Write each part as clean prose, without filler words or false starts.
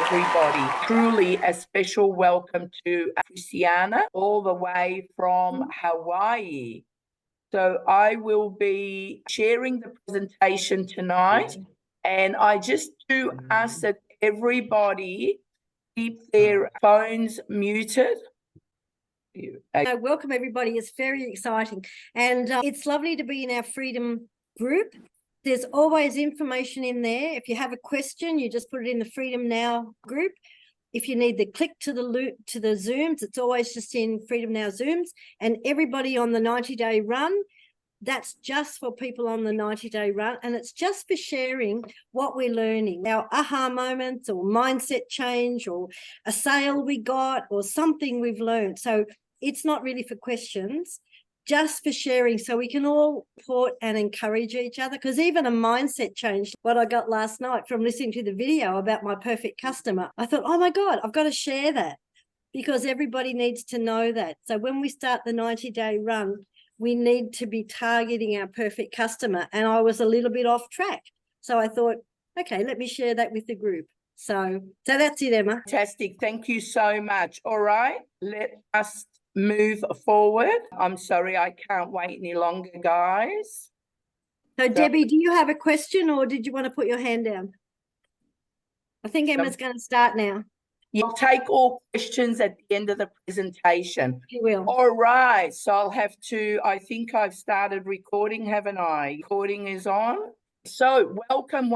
everybody. Truly a special welcome to Christiana, all the way from Hawaii. So I will be sharing the presentation tonight, and I just do ask that everybody keep their phones muted. Welcome everybody. It's very exciting, and it's lovely to be in our Freedom group. There's always information in there. If you have a question, you just put it in the Freedom Now group. If you need the click to the Zooms, it's always just in Freedom Now Zooms. And everybody on the 90-day run, that's just for people on the 90-day run, and it's just for sharing what we're learning, our aha moments or mindset change or a sale we got or something we've learned. So it's not really for questions, just for sharing, so we can all support and encourage each other. Because even a mindset change, what I got last night from listening to the video about my perfect customer, I thought, oh my God, I've got to share that, because everybody needs to know that. So when we start the 90-day run, we need to be targeting our perfect customer. And I was a little bit off track. So I thought, okay, let me share that with the group. So that's it, Emma. Fantastic. Thank you so much. All right, let us move forward. I'm sorry, I can't wait any longer, guys. So Debbie, do you have a question, or did you want to put your hand down? I think Emma's going to start now. You'll take all questions at the end of the presentation. You will. All right, so I'll have to, I think I've started recording, haven't I? Recording is on. So welcome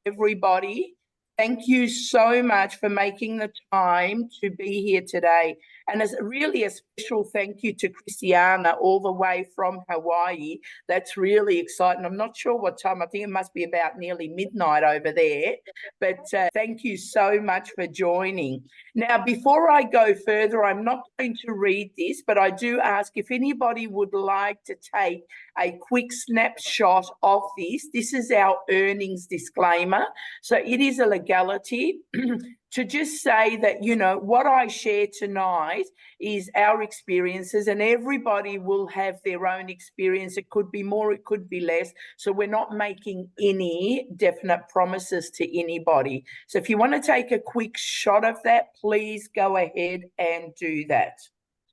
everybody. Thank you so much for making the time to be here today. And it's really a special thank you to Christiana, all the way from Hawaii. That's really exciting. I'm not sure what time. I think it must be about nearly midnight over there. But thank you so much for joining. Now, before I go further, I'm not going to read this, but I do ask if anybody would like to take a quick snapshot of this. This is our earnings disclaimer. So it is a legality to just say that, you know, what I share tonight is our experiences, and everybody will have their own experience. It could be more, it could be less. So we're not making any definite promises to anybody. So if you want to take a quick shot of that, please go ahead and do that.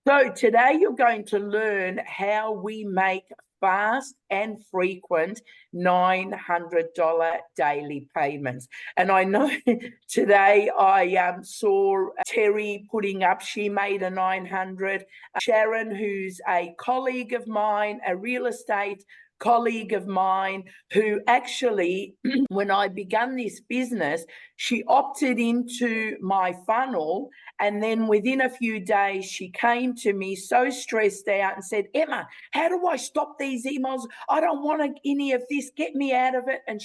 So today you're going to learn how we make fast and frequent $900 daily payments. And I know today I saw Terry putting up, she made a 900. Sharon, who's a colleague of mine, a real estate colleague of mine, who actually, when I began this business, she opted into my funnel, and then within a few days she came to me so stressed out and said, Emma, how do I stop these emails? I don't want any of this, get me out of it. And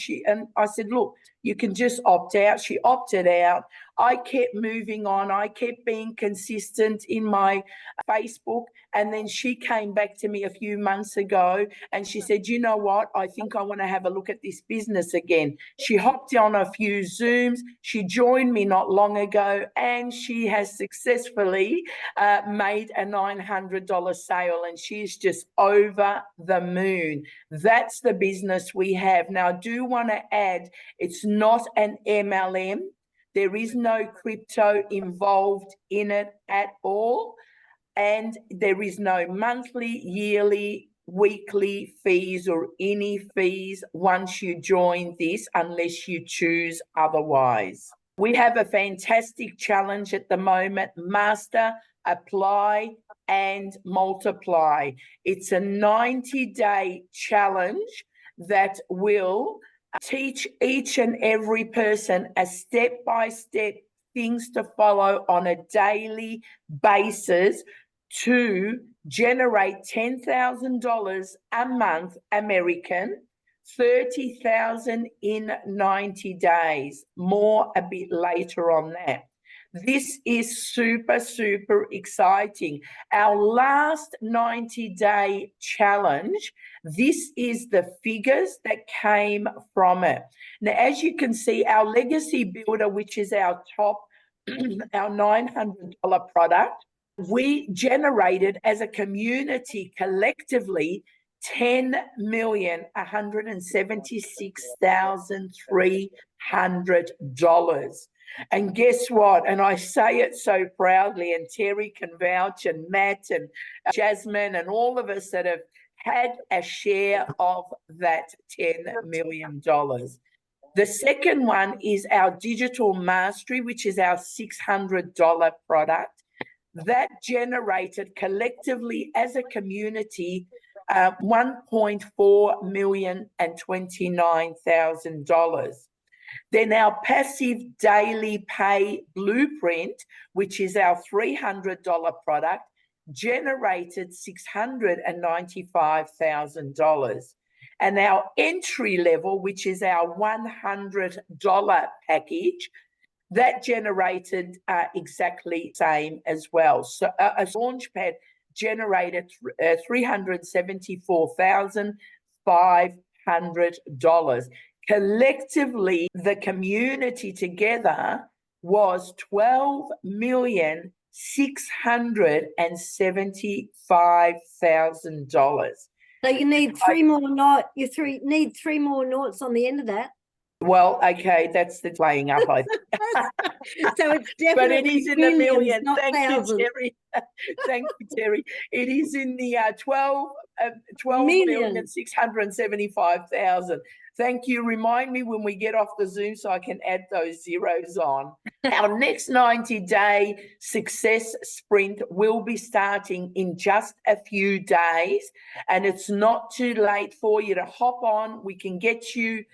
I said, look, you can just opt out. She opted out. I kept moving on. I kept being consistent in my Facebook. And then she came back to me a few months ago and she said, you know what? I think I want to have a look at this business again. She hopped on a few Zooms. She joined me not long ago, and she has successfully made a $900 sale, and she's just over the moon. That's the business we have. Now, I do want to add, it's not an MLM. There is no crypto involved in it at all. And there is no monthly, yearly, weekly fees or any fees once you join this, unless you choose otherwise. We have a fantastic challenge at the moment: Master, Apply, and Multiply. It's a 90-day challenge that will teach each and every person a step-by-step things to follow on a daily basis to generate $10,000 a month American, $30,000 in 90 days. More a bit later on that. This is super, super exciting. Our last 90-day challenge, this is the figures that came from it. Now, as you can see, our Legacy Builder, which is our top, our $900 product, we generated as a community collectively $10,176,300. And guess what? And I say it so proudly, and Terry can vouch, and Matt and Jasmine and all of us that have had a share of that $10 million. The second one is our Digital Mastery, which is our $600 product. That generated collectively as a community $1.429,000. Then our Passive Daily Pay Blueprint, which is our $300 product, generated $695,000. And our entry level, which is our $100 package, that generated exactly the same as well. So a Launchpad generated $374,500. Collectively, the community together was $12,675,000. So you need need three more noughts on the end of that. Well, okay, that's the playing up, I think. So it's definitely but it is in the millions. not Thank thousands. you, Terry. Thank you, Terry. It is in the 12,675,000. Thank you. Remind me when we get off the Zoom so I can add those zeros on. Our next 90-day success sprint will be starting in just a few days, and it's not too late for you to hop on. We can get you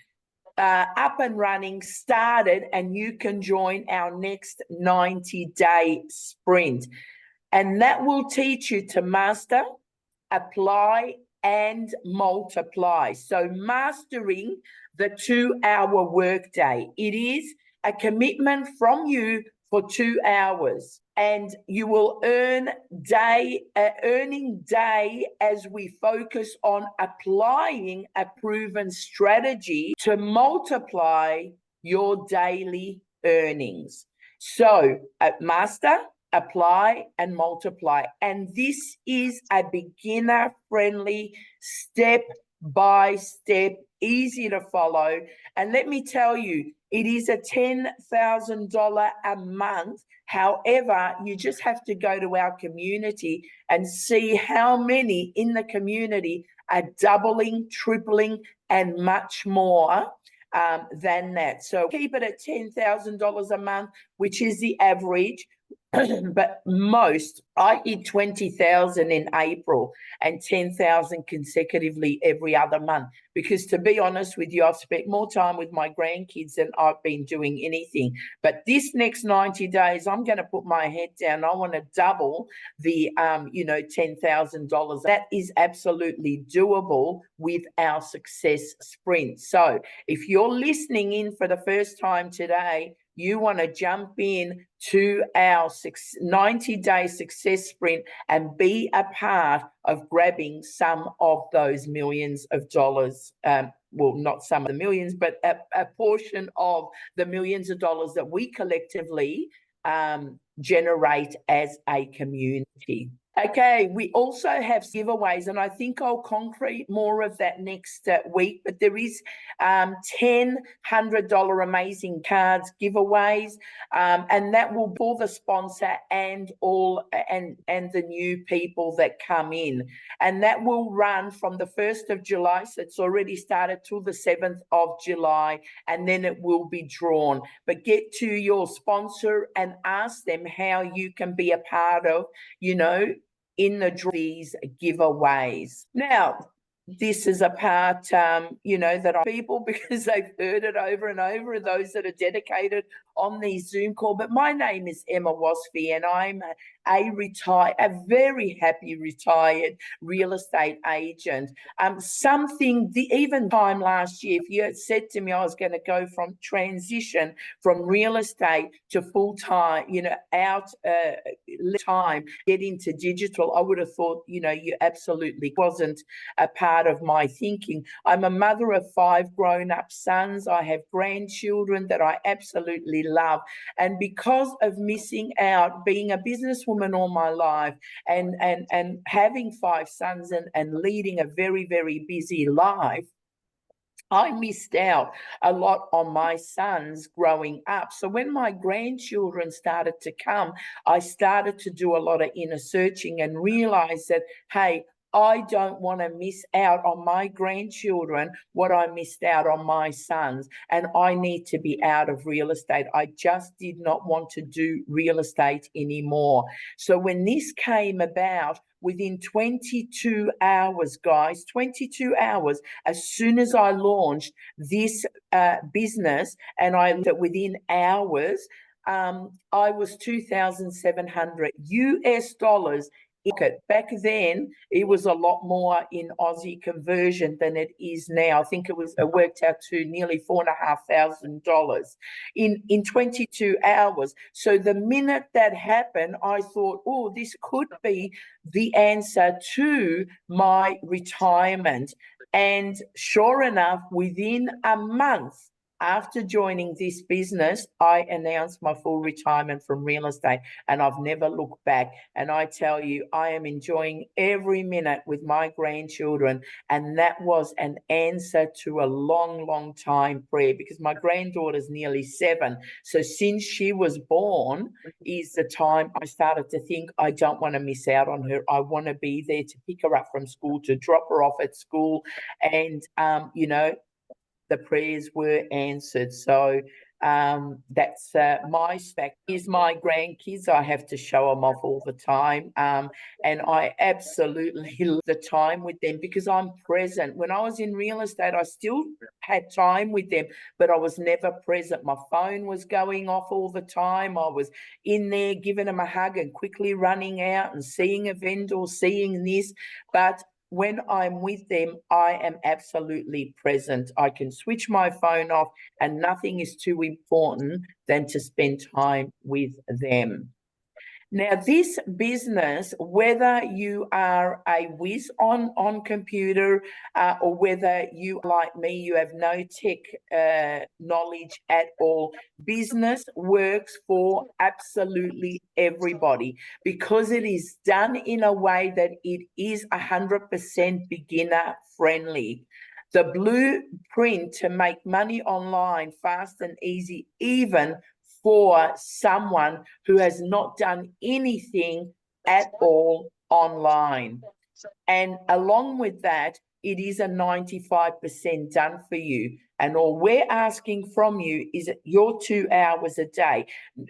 up and running, started, and you can join our next 90-day sprint. And that will teach you to master, apply, and multiply. So mastering the 2-hour workday. It is a commitment from you for 2 hours, and you will earning day as we focus on applying a proven strategy to multiply your daily earnings. So master, apply, and multiply. And this is a beginner-friendly, step-by-step, easy to follow. And let me tell you, it is a $10,000 a month. However, you just have to go to our community and see how many in the community are doubling, tripling, and much more than that. So keep it at $10,000 a month, which is the average. But most, I hit 20,000 in April and 10,000 consecutively every other month. Because to be honest with you, I've spent more time with my grandkids than I've been doing anything. But this next 90 days, I'm going to put my head down. I want to double the, $10,000. That is absolutely doable with our success sprint. So if you're listening in for the first time today, you want to jump in to our 90-day success sprint and be a part of grabbing some of those millions of dollars. Well, not some of the millions, but a portion of the millions of dollars that we collectively generate as a community. Okay, we also have giveaways, and I think I'll concrete more of that next week, but there is 10 $100 amazing cards giveaways, and that will be for the sponsor and the new people that come in. And that will run from the 1st of July, so it's already started, till the 7th of July, and then it will be drawn. But get to your sponsor and ask them how you can be a part of, in these giveaways. Now, this is a part, that people, because they've heard it over and over, those that are dedicated on these Zoom call. But my name is Emma Wasfie, and I'm a very happy retired real estate agent. Even time last year, if you had said to me I was going to go from transition from real estate to full time, time, get into digital, I would have thought, you absolutely wasn't a part of my thinking. I'm a mother of 5 grown-up sons. I have grandchildren that I absolutely love. And because of missing out, being a businesswoman all my life and having 5 sons and leading a very, very busy life, I missed out a lot on my sons growing up. So when my grandchildren started to come, I started to do a lot of inner searching and realized that, hey, I don't want to miss out on my grandchildren what I missed out on my sons. And I need to be out of real estate. I just did not want to do real estate anymore. So when this came about, within 22 hours, guys, 22 hours, as soon as I launched this business, and I within hours, I was 2,700 US dollars. Back then, it was a lot more in Aussie conversion than it is now. I think it worked out to nearly $4,500 in 22 hours. So the minute that happened, I thought, oh, this could be the answer to my retirement. And sure enough, within a month after joining this business, I announced my full retirement from real estate, and I've never looked back. And I tell you, I am enjoying every minute with my grandchildren. And that was an answer to a long, long time prayer, because my granddaughter's nearly 7. So since she was born is the time I started to think, I don't want to miss out on her. I want to be there to pick her up from school, to drop her off at school. And, the prayers were answered. So that's my spec. Is my grandkids. I have to show them off all the time. And I absolutely love the time with them because I'm present. When I was in real estate, I still had time with them, but I was never present. My phone was going off all the time. I was in there giving them a hug and quickly running out and seeing a vendor, seeing this. But when I'm with them, I am absolutely present. I can switch my phone off, and nothing is too important than to spend time with them. Now, this business, whether you are a whiz on computer or whether you, like me, you have no tech knowledge at all, business works for absolutely everybody because it is done in a way that it is 100% beginner friendly. The blueprint to make money online fast and easy, even for someone who has not done anything at all online. And along with that, it is a 95% done for you. And all we're asking from you is your 2 hours a day.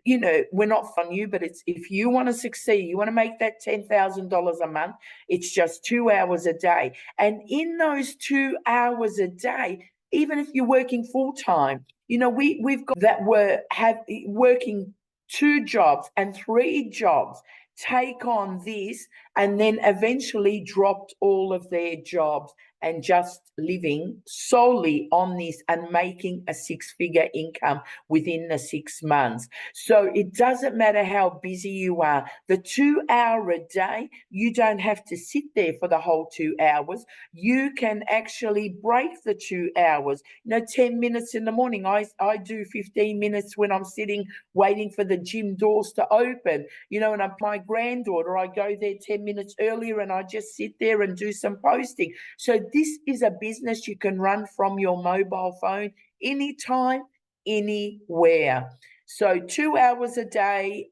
We're not on you, but it's if you want to succeed, you want to make that $10,000 a month, it's just 2 hours a day. And in those 2 hours a day, even if you're working full time, we've got that have working 2 jobs and 3 jobs take on this and then eventually dropped all of their jobs and just living solely on this and making a 6-figure income within the 6 months. So it doesn't matter how busy you are. The 2 hour a day, you don't have to sit there for the whole 2 hours. You can actually break the 2 hours. 10 minutes in the morning. I do 15 minutes when I'm sitting waiting for the gym doors to open. And my granddaughter, I go there 10 minutes earlier and I just sit there and do some posting. So this is a business you can run from your mobile phone anytime, anywhere. So 2 hours a day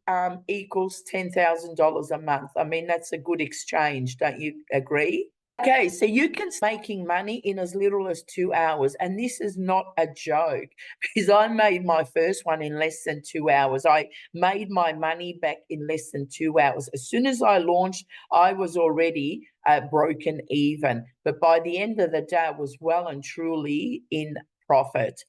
equals $10,000 a month. I mean, that's a good exchange. Don't you agree? Okay, so you can start making money in as little as 2 hours. And this is not a joke because I made my first one in less than 2 hours. I made my money back in less than 2 hours. As soon as I launched, I was already broken even. But by the end of the day, I was well and truly in profit.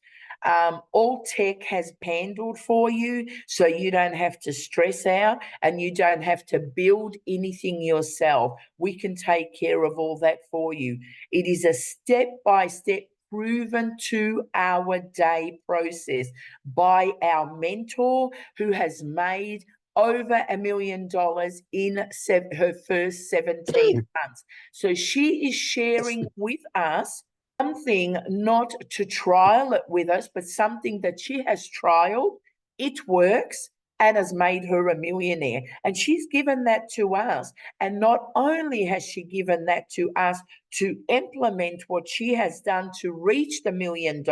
All tech has handled for you, so you don't have to stress out and you don't have to build anything yourself. We can take care of all that for you. It is a step-by-step proven 2-hour-day process by our mentor who has made over $1 million in her first 17 months. So she is sharing with us something not to trial it with us, but something that she has trialed. It works. and has made her a millionaire. And she's given that to us. And not only has she given that to us to implement what she has done to reach the $1 million,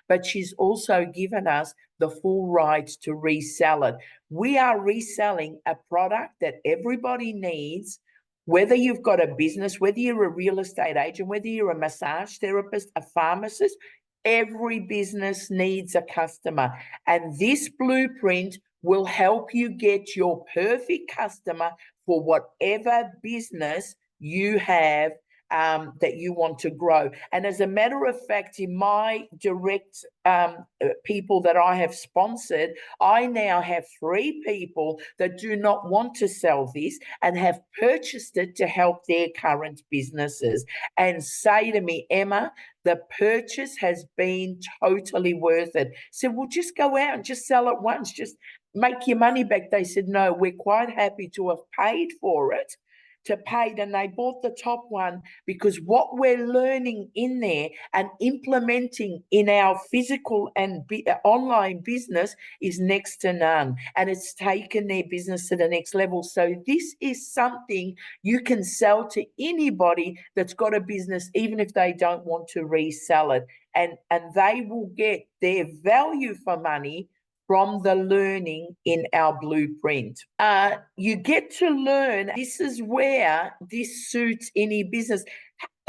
but she's also given us the full rights to resell it. We are reselling a product that everybody needs, whether you've got a business, whether you're a real estate agent, whether you're a massage therapist, a pharmacist. Every business needs a customer. And this blueprint will help you get your perfect customer for whatever business you have that you want to grow. And as a matter of fact, in my direct people that I have sponsored, I now have 3 people that do not want to sell this and have purchased it to help their current businesses and say to me, Emma, the purchase has been totally worth it. So we'll just go out and just sell it once, just make your money back. They said, no, we're quite happy to have paid for it, and they bought the top one because what we're learning in there and implementing in our physical and online business is next to none, and it's taken their business to the next level. So this is something you can sell to anybody that's got a business, even if they don't want to resell it, and they will get their value for money from the learning in our blueprint. You get to learn, this is where this suits any business,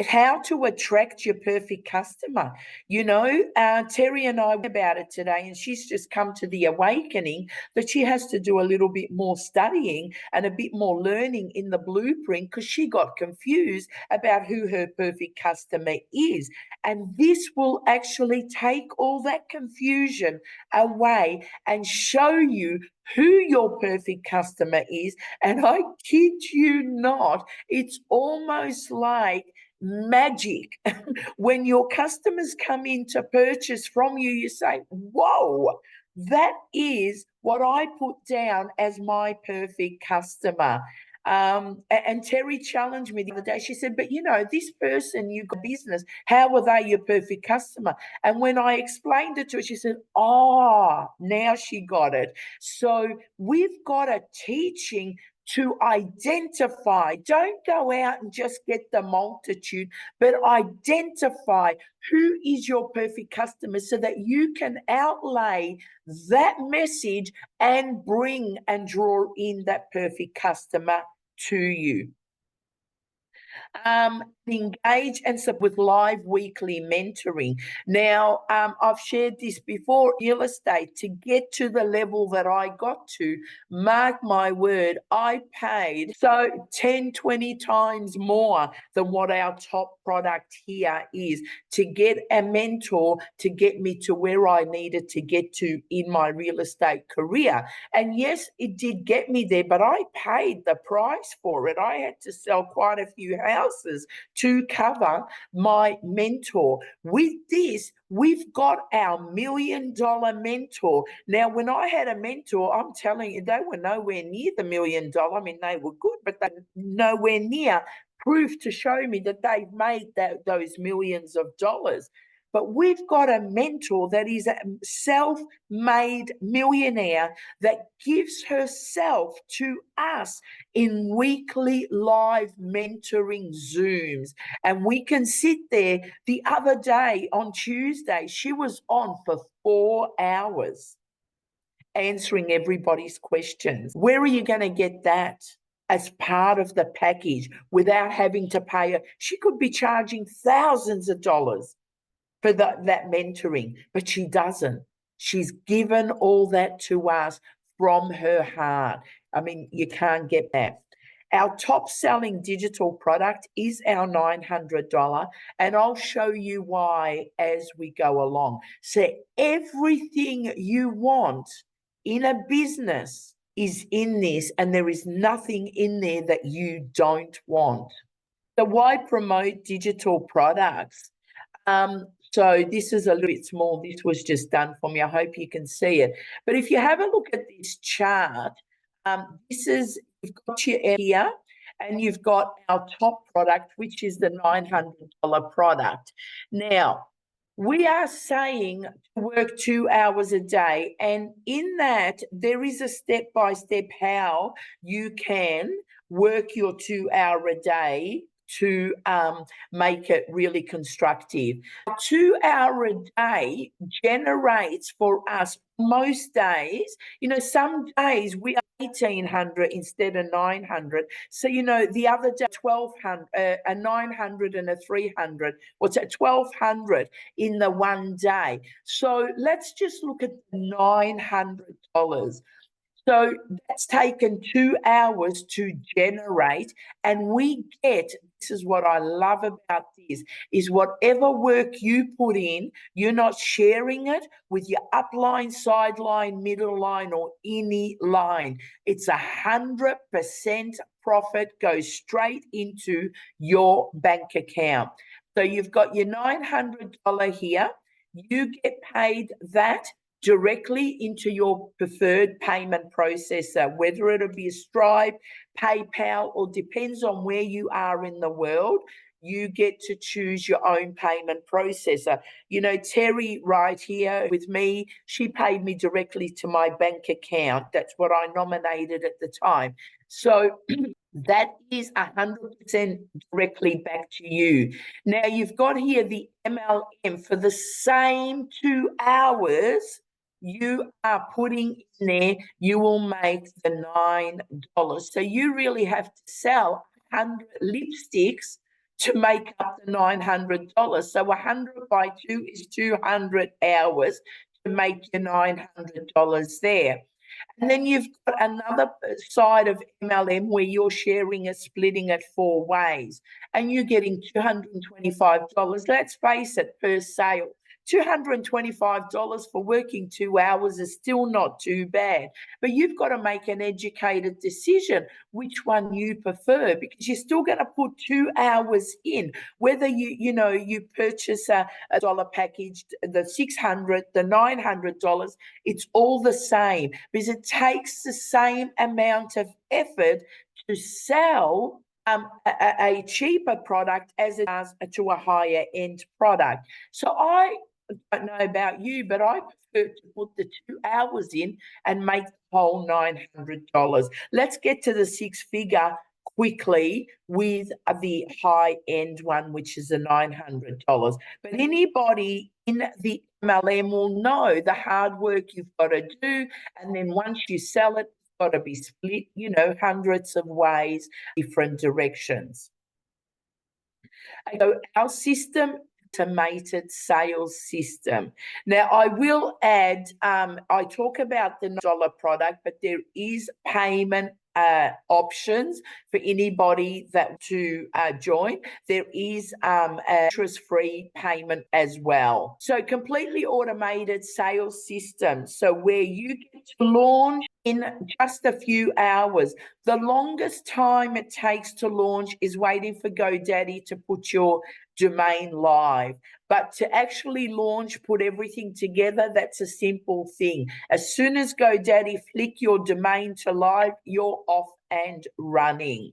how to attract your perfect customer. You know, Terry and I about it today, and she's just come to the awakening that she has to do a little bit more studying and a bit more learning in the blueprint because she got confused about who her perfect customer is. And this will actually take all that confusion away and show you who your perfect customer is. And I kid you not, it's almost like magic. When your customers come in to purchase from you, you say, whoa, that is what I put down as my perfect customer. And Terry challenged me the other day. She said, but you know, this person, you got business, how are they your perfect customer? And when I explained it to her, she said, oh, now she got it. So we've got a teaching to identify. Don't go out and just get the multitude, but identify who is your perfect customer so that you can outlay that message and bring and draw in that perfect customer to you. Engage and support with live weekly mentoring. Now, I've shared this before, real estate, to get to the level that I got to, mark my word, I paid 10, 20 times more than what our top product here is to get a mentor to get me to where I needed to get to in my real estate career. And yes, it did get me there, but I paid the price for it. I had to sell quite a few houses to cover my mentor. With this, we've got our $1 million mentor. Now, when I had a mentor, I'm telling you, they were nowhere near the $1 million. I mean, they were good, but they were nowhere near proof to show me that they've made those millions of dollars. But we've got a mentor that is a self-made millionaire that gives herself to us in weekly live mentoring Zooms. And we can sit there. The other day on Tuesday, she was on for 4 hours answering everybody's questions. Where are you going to get that as part of the package without having to pay her? She could be charging thousands of dollars for that mentoring, but she doesn't. She's given all that to us from her heart. I mean, you can't get that. Our top selling digital product is our $900, and I'll show you why as we go along. So everything you want in a business is in this, and there is nothing in there that you don't want. So why promote digital products? So this is a little bit small. This was just done for me. I hope you can see it. But if you have a look at this chart, you've got your area and you've got our top product, which is the $900 product. Now, We are saying to work 2 hours a day, and in that there is a step-by-step how you can work your 2 hour a day to make it really constructive. 2 hour a day generates for us most days, some days we are 1,800 instead of 900. So, the other day, 1,200, a 900 and a 300, what's that, 1,200 in the one day. So let's just look at $900. So that's taken 2 hours to generate, and we get, this is what I love about this, is whatever work you put in, you're not sharing it with your upline, sideline, middle line, or any line. It's 100% profit goes straight into your bank account. So you've got your $900 here. You get paid that directly into your preferred payment processor, whether it'll be a Stripe, PayPal, or depends on where you are in the world. You get to choose your own payment processor. Terry right here with me, she paid me directly to my bank account. That's what I nominated at the time. So that is 100% directly back to you. Now you've got here the MLM for the same 2 hours you are putting in there, you will make the $9. So you really have to sell 100 lipsticks to make up the $900. So 100 by 2 is 200 hours to make your $900 there. And then you've got another side of MLM where you're sharing it, splitting it 4 ways, and you're getting $225. Let's face it, per sale. $225 for working 2 hours is still not too bad, but you've got to make an educated decision which one you prefer, because you're still going to put 2 hours in, whether you purchase a dollar package, the $600, the $900, it's all the same, because it takes the same amount of effort to sell a cheaper product as it does to a higher end product. So I don't know about you, but I prefer to put the 2 hours in and make the whole $900. Let's get to the 6-figure quickly with the high end one, which is the $900. But anybody in the MLM will know the hard work you've got to do, and then once you sell it, it's got to be split, hundreds of ways, different directions. So our system, automated sales system. Now, I will add, I talk about the dollar product, but there is payment options for anybody that to join. There is interest-free payment as well. So completely automated sales system. So where you get to launch in just a few hours. The longest time it takes to launch is waiting for GoDaddy to put your domain live. But to actually launch, put everything together, that's a simple thing. As soon as GoDaddy flick your domain to live, you're off and running.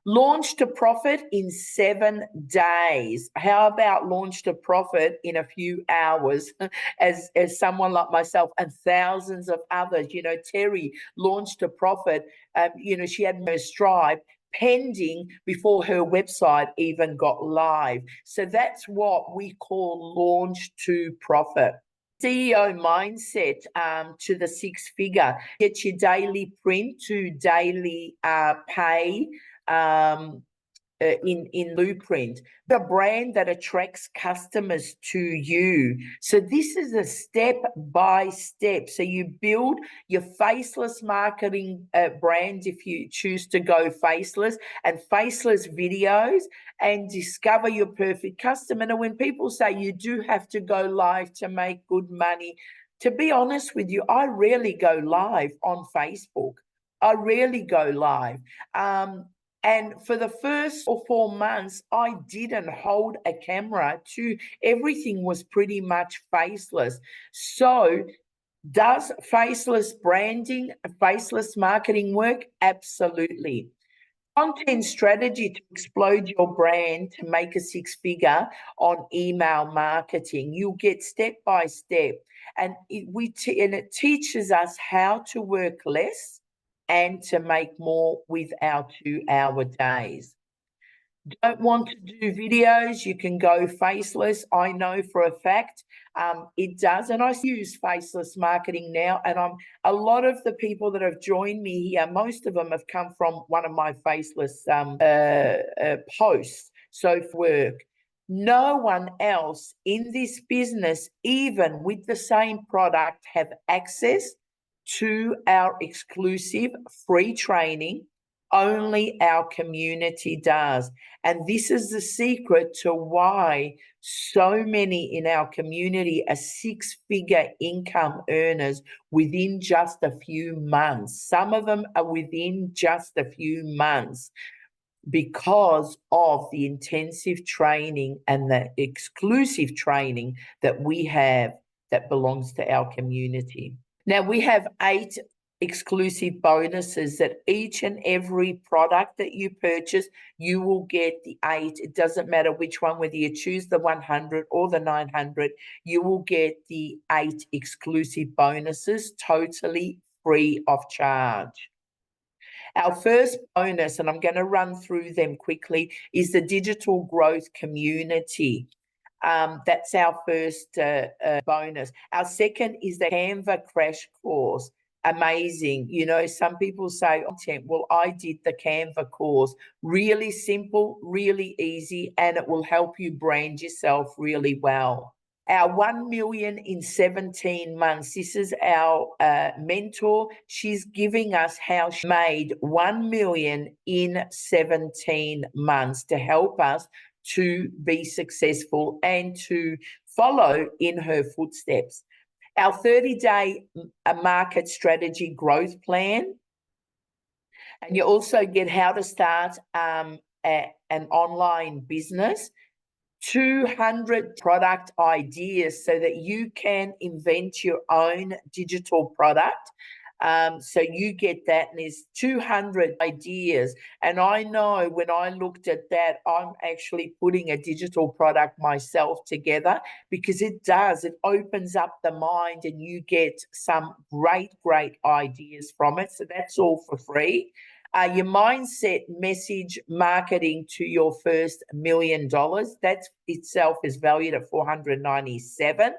Launch to profit in 7 days. How about launch to profit in a few hours? As someone like myself and thousands of others, Terry launched to profit. She had her Stripe pending before her website even got live. So that's what we call launch to profit. CEO mindset to the 6-figure. Get your daily print to daily pay. In Blueprint, the brand that attracts customers to you. So this is a step by step. So you build your faceless marketing brand if you choose to go faceless, and faceless videos, and discover your perfect customer. And when people say you do have to go live to make good money, to be honest with you, I rarely go live on Facebook. I rarely go live. And for the first 4 months, I didn't hold a camera everything was pretty much faceless. So does faceless branding, faceless marketing work? Absolutely. content strategy to explode your brand to make a six-figure on email marketing. You'll get step by step, and it teaches us how to work less and to make more with our 2-hour days. Don't want to do videos, you can go faceless. I know for a fact it does, and I use faceless marketing now, and a lot of the people that have joined me here, most of them have come from one of my faceless posts. So for work, no one else in this business, even with the same product, have access to our exclusive free training. Only our community does. And this is the secret to why so many in our community are six-figure income earners within just a few months. Some of them are within just a few months because of the intensive training and the exclusive training that we have that belongs to our community. Now, we have 8 exclusive bonuses that each and every product that you purchase, you will get the 8. It doesn't matter which one, whether you choose the 100 or the 900, you will get the 8 exclusive bonuses totally free of charge. Our first bonus, and I'm going to run through them quickly, is the Digital Growth Community. That's our first bonus. Our second is the Canva Crash Course. Amazing. You know, some people say, well, I did the Canva course. Really simple, really easy, and it will help you brand yourself really well. Our 1 million in 17 months. This is our mentor. She's giving us how she made 1 million in 17 months to help us to be successful and to follow in her footsteps. Our 30-day market strategy growth plan. And you also get how to start an online business, 200 product ideas so that you can invent your own digital product. So you get that, and there's 200 ideas. And I know when I looked at that, I'm actually putting a digital product myself together, because it opens up the mind and you get some great ideas from it. So that's all for free. Your mindset message marketing to your first $1 million, that itself is valued at $497.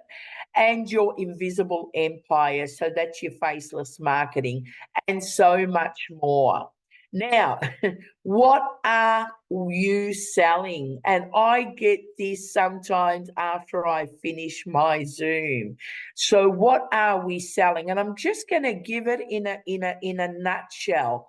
And your invisible empire, so that's your faceless marketing, and so much more. Now, what are you selling? And I get this sometimes after I finish my Zoom. So what are we selling? And I'm just going to give it in a nutshell.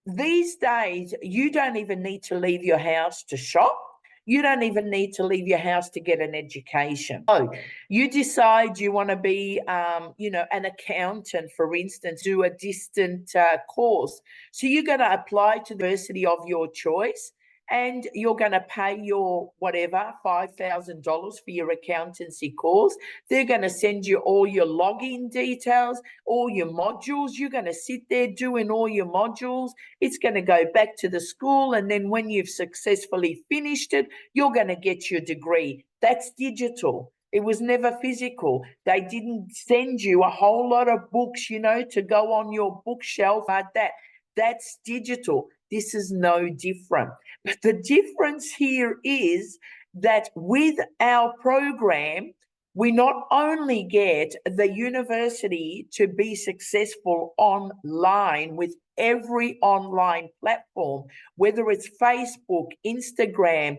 These days, you don't even need to leave your house to shop. You don't even need to leave your house to get an education. Oh, you decide you want to be, an accountant, for instance, do a distant course. So you're going to apply to the university of your choice, and you're going to pay your whatever, $5,000 for your accountancy course. They're going to send you all your login details, all your modules. You're going to sit there doing all your modules. It's going to go back to the school, and then when you've successfully finished it, you're going to get your degree. That's digital. It was never physical. They didn't send you a whole lot of books, to go on your bookshelf like that. That's digital. This is no different. But the difference here is that with our program, we not only get the university to be successful online with every online platform, whether it's Facebook, Instagram,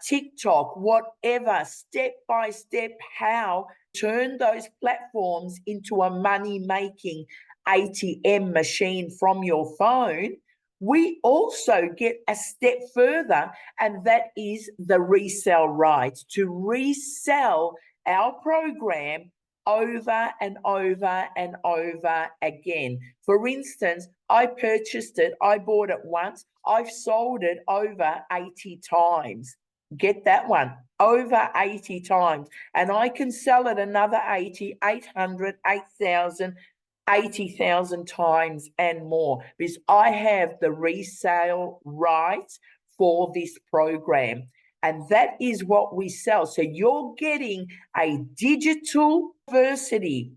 TikTok, whatever, step by step, how to turn those platforms into a money-making ATM machine from your phone. We also get a step further, and that is the resell rights, to resell our program over and over and over again. For instance, I purchased it, I bought it once, I've sold it over 80 times. Get that one, over 80 times. And I can sell it another 80, 800, 8,000, 80,000 times and more, because I have the resale rights for this program. And that is what we sell. So you're getting a digital university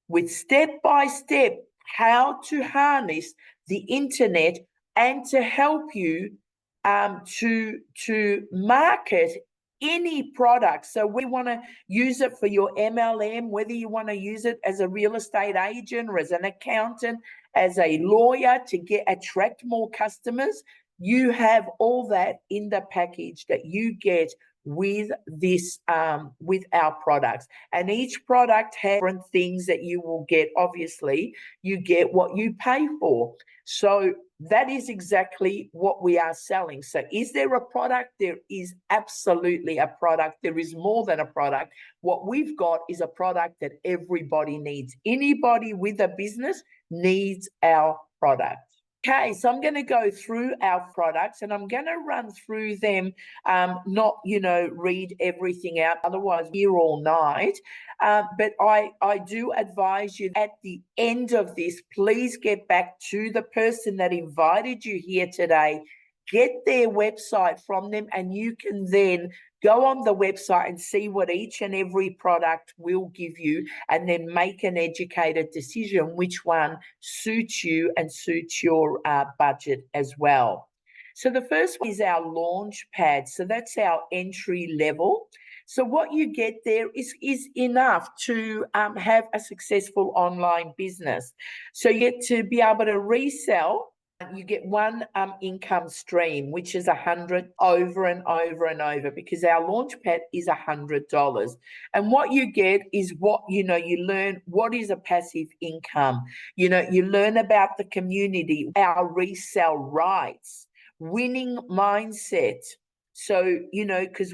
with step-by-step how to harness the internet and to help you to market any product. So we want to use it for your MLM, whether you want to use it as a real estate agent or as an accountant, as a lawyer to attract more customers. You have all that in the package that you get with this, with our products. And each product has different things that you will get. Obviously, you get what you pay for. So that is exactly what we are selling. So is there a product? There is absolutely a product. There is more than a product. What we've got is a product that everybody needs. Anybody with a business needs our product. Okay, so I'm going to go through our products and I'm going to run through them, not, read everything out, otherwise we're here all night. But I do advise you at the end of this, please get back to the person that invited you here today, get their website from them, and you can then go on the website and see what each and every product will give you, and then make an educated decision which one suits you and suits your budget as well. So the first one is our launch pad. So that's our entry level. So what you get there is enough to have a successful online business. So you get to be able to resell. You get one income stream, which is 100 over and over and over, because our launch pad is $100. And what you get is what, you learn what is a passive income. You learn about the community, our resale rights, winning mindset. So, because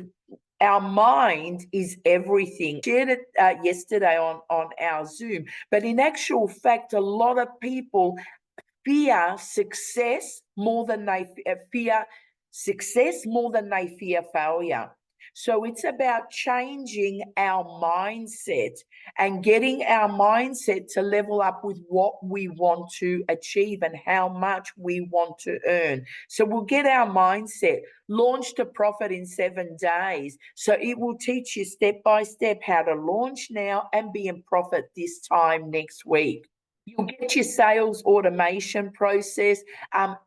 our mind is everything. Shared it yesterday on our Zoom, but in actual fact, a lot of people fear success more than they fear failure. So it's about changing our mindset and getting our mindset to level up with what we want to achieve and how much we want to earn. So we'll get our mindset. Launch to profit in 7 days. So it will teach you step by step how to launch now and be in profit this time next week. You'll get your sales automation process,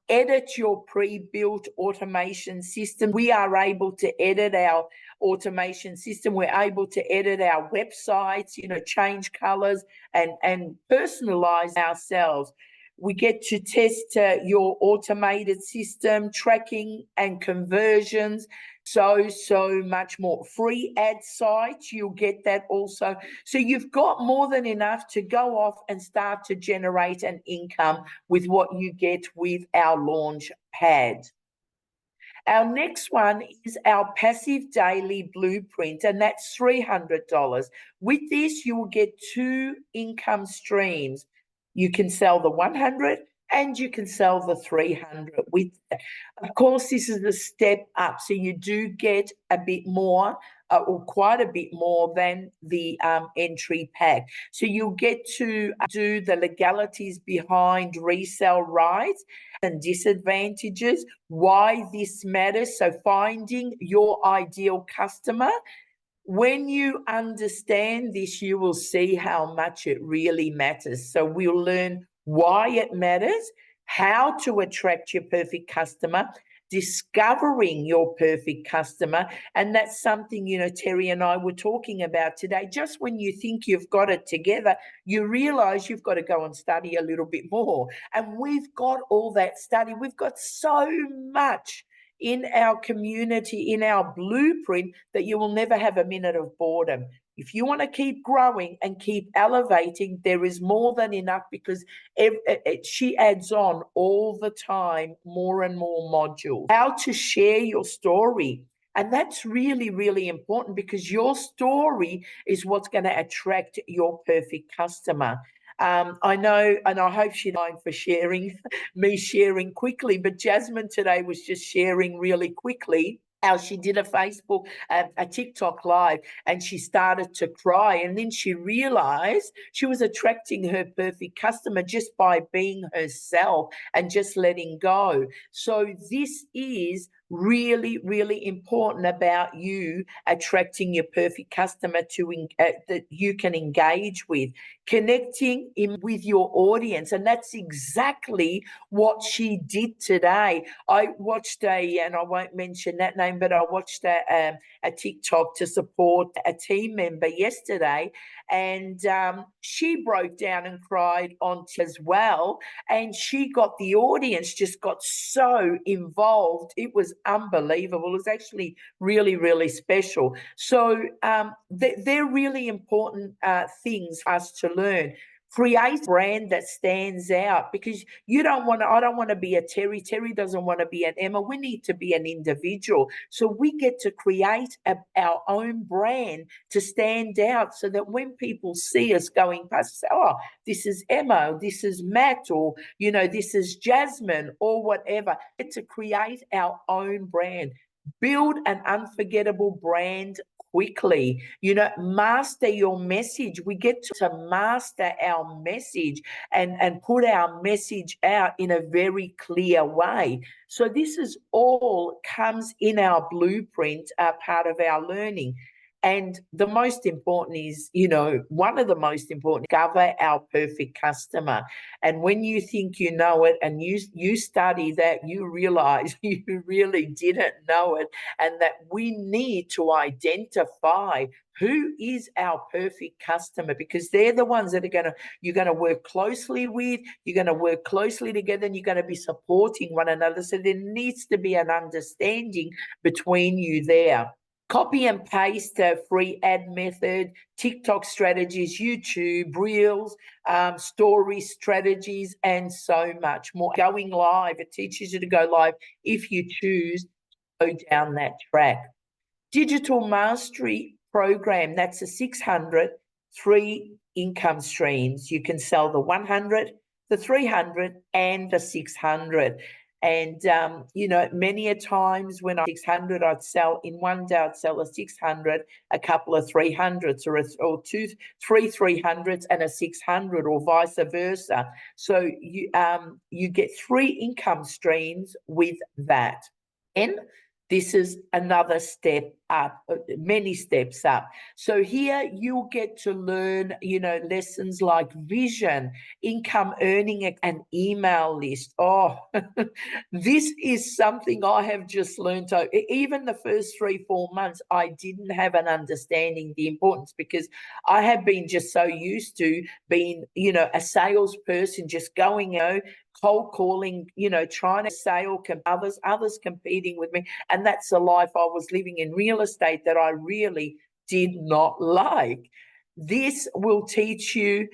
edit your pre-built automation system. We are able to edit our automation system. We're able to edit our websites, change colors and personalize ourselves. We get to test your automated system, tracking and conversions, so much more. Free ad sites, you'll get that also. So you've got more than enough to go off and start to generate an income with what you get with our launch pad. Our next one is our passive daily blueprint, and that's $300. With this, you will get 2 income streams. You can sell the 100 and you can sell the 300 with, of course, this is a step up. So you do get a bit more or quite a bit more than the entry pack. So you'll get to do the legalities behind resale rights and disadvantages, why this matters. So finding your ideal customer. When you understand this, you will see how much it really matters. So we'll learn why it matters, how to attract your perfect customer, discovering your perfect customer. And that's something, Terry and I were talking about today. Just when you think you've got it together, you realize you've got to go and study a little bit more. And we've got all that study. We've got so much in our community, in our blueprint, that you will never have a minute of boredom. If you want to keep growing and keep elevating, there is more than enough, because she adds on all the time more and more modules. How to share your story. And that's really, really important, because your story is what's going to attract your perfect customer. I know, and I hope she don't mind for sharing, me sharing quickly, but Jasmine today was just sharing really quickly how she did a Facebook, a TikTok live, and she started to cry. And then she realized she was attracting her perfect customer just by being herself and just letting go. So this is really, really important about you attracting your perfect customer that you can engage with, connecting in with your audience. And that's exactly what she did today. I watched and I won't mention that name, but I watched a TikTok to support a team member yesterday, and she broke down and cried on as well. And she got the audience just got so involved. It was unbelievable. It was actually really, really special. So they're really important things for us to learn. Create a brand that stands out, because I don't want to be a Terry. Terry doesn't want to be an Emma. We need to be an individual. So we get to create our own brand to stand out, so that when people see us going past, say, oh, this is Emma, this is Matt, or, this is Jasmine, or whatever. Get to create our own brand. Build an unforgettable brand quickly. Master your message. We get to master our message and put our message out in a very clear way. So this is all comes in our blueprint, part of our learning. And the most important is, one of the most important, discover our perfect customer. And when you think you know it and you study that, you realize you really didn't know it, and that we need to identify who is our perfect customer, because they're the ones that you're going to work closely with, you're going to work closely together, and you're going to be supporting one another. So there needs to be an understanding between you there. Copy and paste a free ad method, TikTok strategies, YouTube, Reels, story strategies, and so much more. Going live, it teaches you to go live if you choose to go down that track. Digital Mastery Program, that's a 600, 3 income streams. You can sell the 100, the 300, and the 600. And, many a times when I 600, I'd sell in one day, I'd sell a 600, a couple of 300s, or three 300s and a 600, or vice versa. So you get 3 income streams with that. And this is another step up, many steps up. So here you'll get to learn, lessons like vision, income earning, and email list. Oh, this is something I have just learned. Even the first 3-4 months, I didn't have an understanding the importance, because I have been just so used to being, a salesperson, just going, cold calling, trying to sell others competing with me. And that's the life I was living in real estate that I really did not like. This will teach you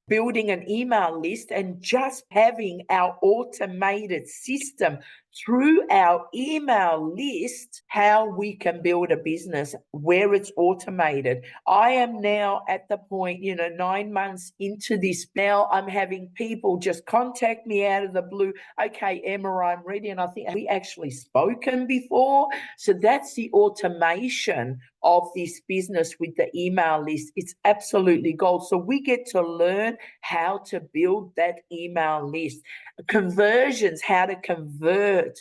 building an email list, and just having our automated system through our email list, how we can build a business where it's automated. I am now at the point, 9 months into this. Now I'm having people just contact me out of the blue. Okay, Emma, I'm ready. And I think, have we actually spoken before? So that's the automation of this business with the email list. It's absolutely gold. So we get to learn how to build that email list. Conversions, how to convert,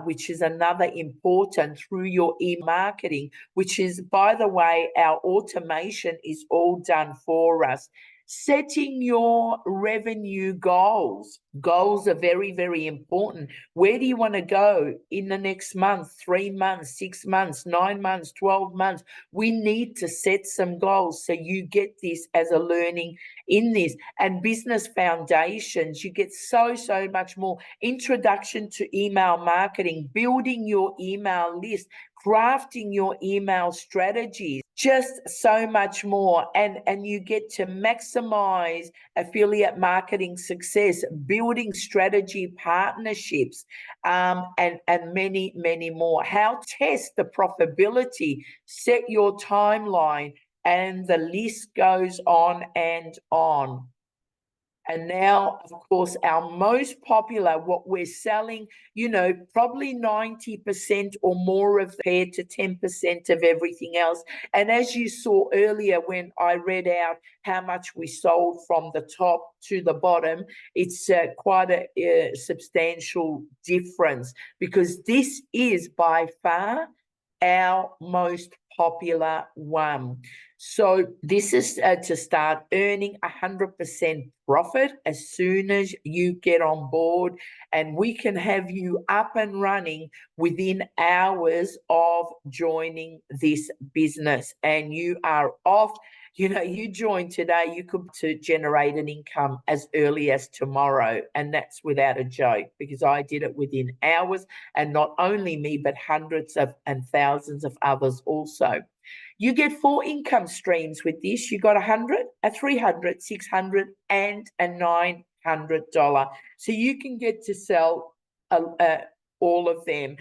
which is another important, through your e-marketing, which is, by the way, our automation is all done for us. Setting your revenue goals. Goals are very, very important. Where do you want to go in the next month, 3 months, 6 months, 9 months, 12 months? We need to set some goals, so you get this as a learning in this. And business foundations, you get so much more. Introduction to email marketing, building your email list, crafting your email strategies, just so much more. And you get to maximize affiliate marketing success, building strategy partnerships, and many, many more. How to test the profitability, set your timeline, and the list goes on and on. And now, of course, our most popular, what we're selling, probably 90% or more of compared to 10% of everything else. And as you saw earlier, when I read out how much we sold from the top to the bottom, it's quite a substantial difference, because this is by far our most popular one. So this is to start earning 100% profit as soon as you get on board, and we can have you up and running within hours of joining this business, and you are off. You join today, you could to generate an income as early as tomorrow. And that's without a joke, because I did it within hours, and not only me, but hundreds of and thousands of others also. You get 4 income streams with this. You got $100, a $300, $600, and a $900. So you can get to sell all of them.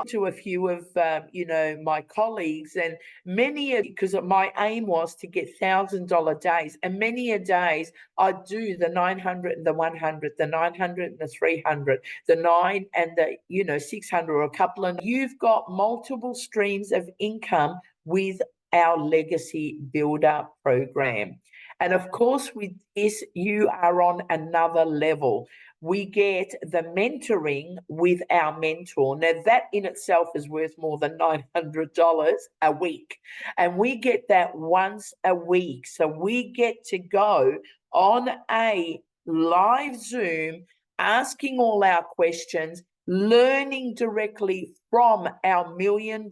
To a few of my colleagues, and many, because my aim was to get $1,000 days, and many a days I'd do the 900 and the 100, the 900 and the 300, the 9 and the 600, or a couple. And you've got multiple streams of income with our Legacy Builder program. And of course, with this, you are on another level. We get the mentoring with our mentor. Now, that in itself is worth more than $900 a week. And we get that once a week. So we get to go on a live Zoom, asking all our questions, learning directly from our $1 million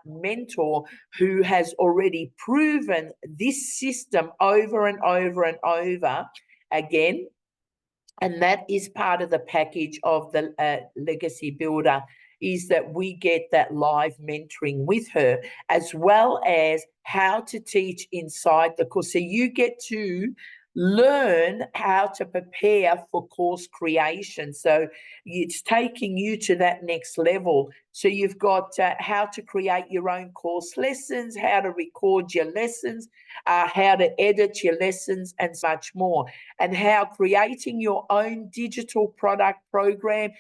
mentor, who has already proven this system over and over and over again. And that is part of the package of the Legacy Builder, is that we get that live mentoring with her, as well as how to teach inside the course. So you get to learn how to prepare for course creation. So it's taking you to that next level. So you've got how to create your own course lessons, how to record your lessons, how to edit your lessons, and so much more. And how creating your own digital product program,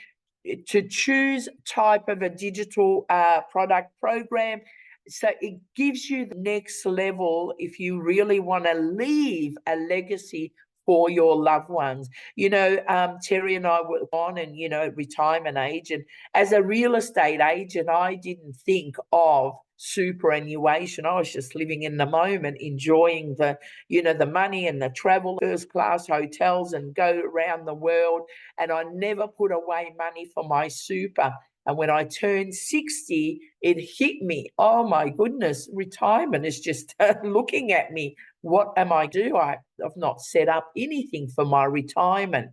to choose type of a digital product program. So it gives you the next level if you really want to leave a legacy for your loved ones. Terry and I were on and, retirement age. And as a real estate agent, I didn't think of superannuation. I was just living in the moment, enjoying the money and the travel, first class hotels, and go around the world. And I never put away money for my super. And when I turned 60, it hit me. Oh my goodness, retirement is just looking at me. What am I doing? I've not set up anything for my retirement.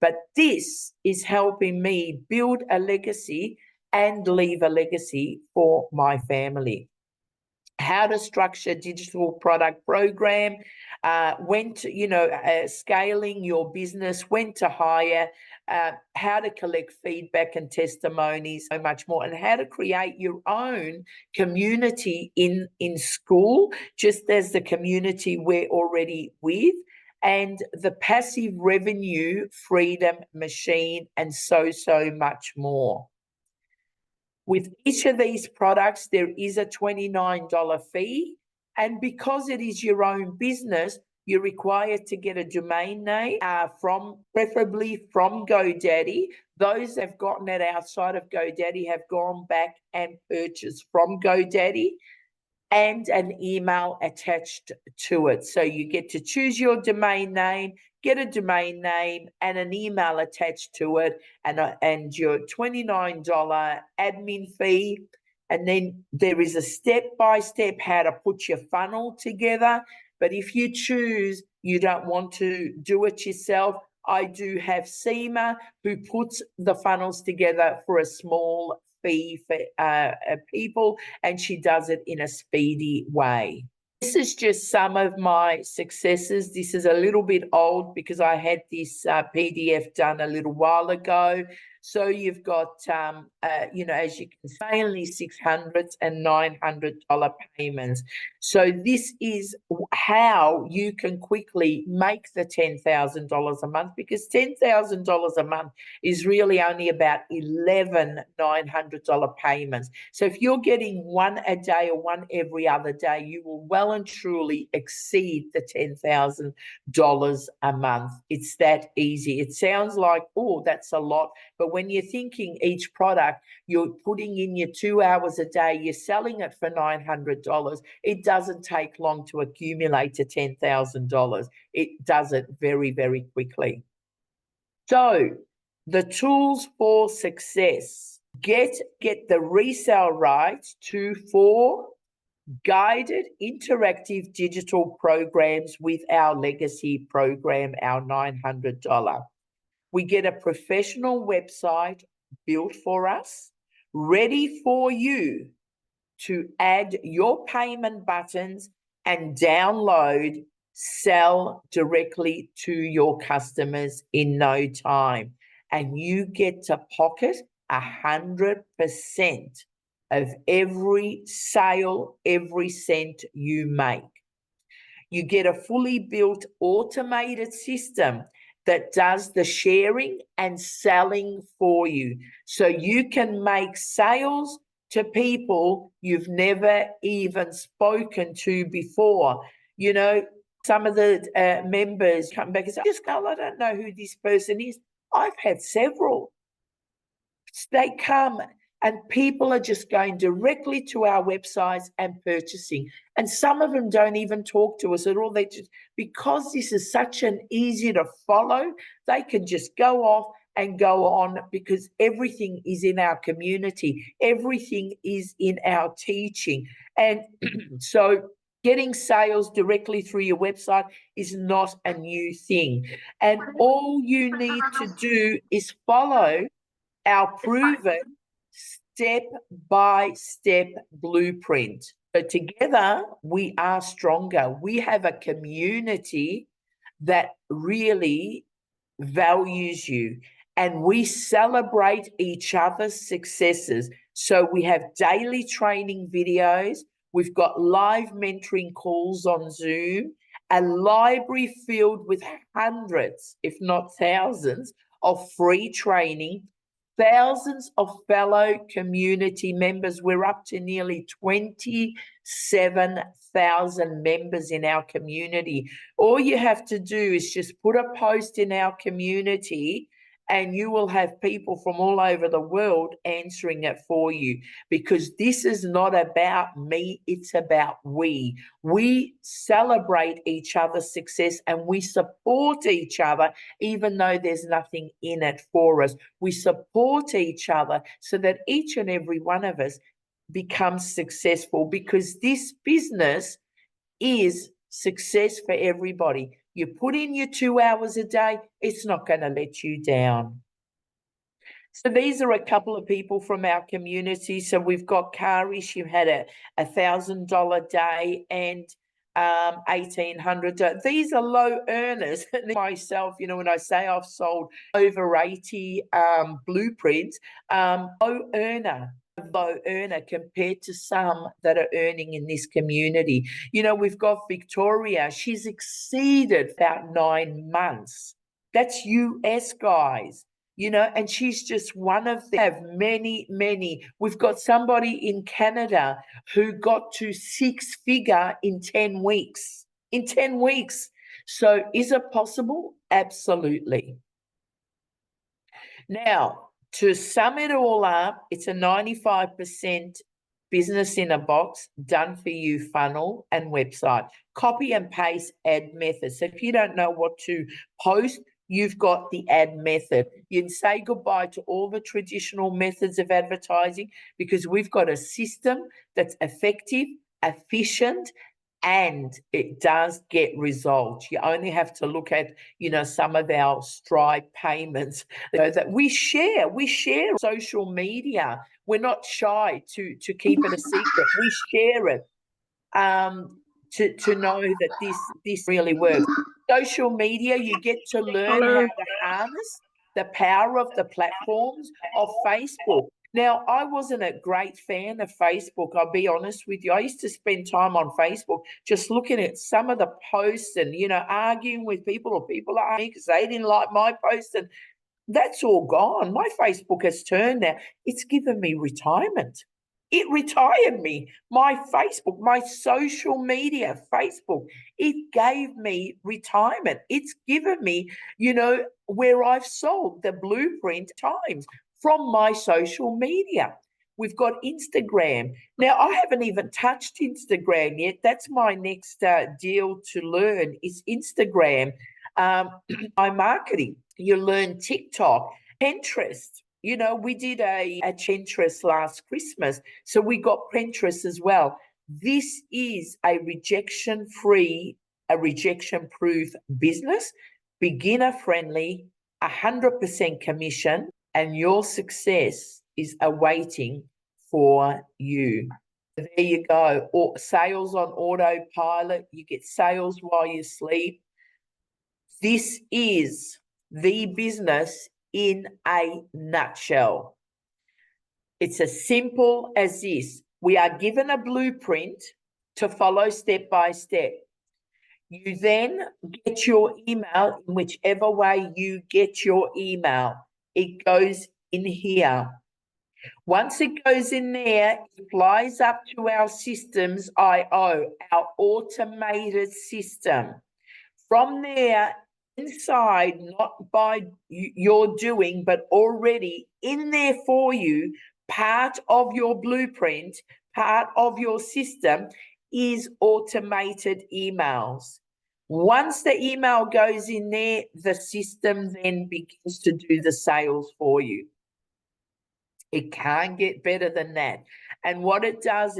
But this is helping me build a legacy and leave a legacy for my family. How to structure digital product program, when to, scaling your business, when to hire, how to collect feedback and testimonies, so much more, and how to create your own community in school, just as the community we're already with, and the passive revenue freedom machine, and so much more. With each of these products, there is a $29 fee. And because it is your own business, you're required to get a domain name preferably from GoDaddy. Those that have gotten it outside of GoDaddy have gone back and purchased from GoDaddy, and an email attached to it. So you get to choose your domain name, get a domain name, and an email attached to it, and your $29 admin fee. And then there is a step-by-step how to put your funnel together. But if you choose, you don't want to do it yourself, I do have Seema, who puts the funnels together for a small fee for people, and she does it in a speedy way. This is just some of my successes. This is a little bit old because I had this PDF done a little while ago, So you've got, you know, as you can see, mainly $600 and $900 payments. So this is how you can quickly make the $10,000 a month, because $10,000 a month is really only about 11 $900 payments. So if you're getting one a day or one every other day, you will well and truly exceed the $10,000 a month. It's that easy. It sounds like, oh, that's a lot, but when you're thinking each product, you're putting in your 2 hours a day, you're selling it for $900. It doesn't take long to accumulate to $10,000. It does it very, very quickly. So the tools for success: get the resale rights to 4 guided interactive digital programs with our legacy program, our $900. We get a professional website built for us, ready for you to add your payment buttons and download, sell directly to your customers in no time. And you get to pocket 100% of every sale, every cent you make. You get a fully built automated system that does the sharing and selling for you. So you can make sales to people you've never even spoken to before. You know, some of the members come back and say, I don't know who this person is. I've had several. They come and people are just going directly to our websites and purchasing. And some of them don't even talk to us at all. They just, because this is such an easy to follow, they can just go off and go on, because everything is in our community. Everything is in our teaching. And so getting sales directly through your website is not a new thing. And all you need to do is follow our proven step-by-step blueprint. So together we are stronger. We have a community that really values you, and we celebrate each other's successes. So we have daily training videos. We've got live mentoring calls on Zoom, a library filled with hundreds, if not thousands, of free training, thousands of fellow community members. We're up to nearly 27,000 members in our community. All you have to do is just put a post in our community, and you will have people from all over the world answering it for you, because this is not about me, it's about we. We celebrate each other's success and we support each other, even though there's nothing in it for us. We support each other so that each and every one of us becomes successful, because this business is success for everybody. You put in your 2 hours a day, it's not going to let you down. So these are a couple of people from our community. So we've got Kari, she had a $1,000 day and $1,800. These are low earners. Myself, you know, when I say I've sold over 80 blueprints, low earner compared to some that are earning in this community. You know, we've got Victoria. She's exceeded about 9 months. That's US, guys. You know, and she's just one of them. Have many. We've got somebody in Canada who got to 6-figure in 10 weeks. In 10 weeks. So is it possible? Absolutely. Now, to sum it all up, it's a 95% business in a box, done for you funnel and website. Copy and paste ad method. So if you don't know what to post, you've got the ad method. You can say goodbye to all the traditional methods of advertising, because we've got a system that's effective, efficient, and it does get results. You only have to look at, you know, some of our Stripe payments that we share on social media. We're not shy to keep it a secret. We share it to know that this really works. Social media, you get to learn how to harness the power of the platforms of Facebook. Now, I wasn't a great fan of Facebook, I'll be honest with you. I used to spend time on Facebook just looking at some of the posts and, arguing with people, or people at me because they didn't like my post, and that's all gone. My Facebook has turned now. It's given me retirement. It retired me. My Facebook, my social media, Facebook, it gave me retirement. It's given me, where I've sold the blueprint times from my social media. We've got Instagram. Now, I haven't even touched Instagram yet. That's my next deal to learn is Instagram. My marketing. You learn TikTok, Pinterest. We did a Pinterest last Christmas, so we got Pinterest as well. This is a rejection-free, a rejection-proof business, beginner-friendly, 100% commission, and your success is awaiting for you. There you go. Or sales on autopilot. You get sales while you sleep. This is the business in a nutshell. It's as simple as this. We are given a blueprint to follow step by step. You then get your email in whichever way you get your email. It goes in here. Once it goes in there, it flies up to our systems.io, our automated system. From there, inside, not by your doing, but already in there for you, part of your blueprint, part of your system is automated emails. Once the email goes in there, the system then begins to do the sales for you. It can't get better than that. And what it does,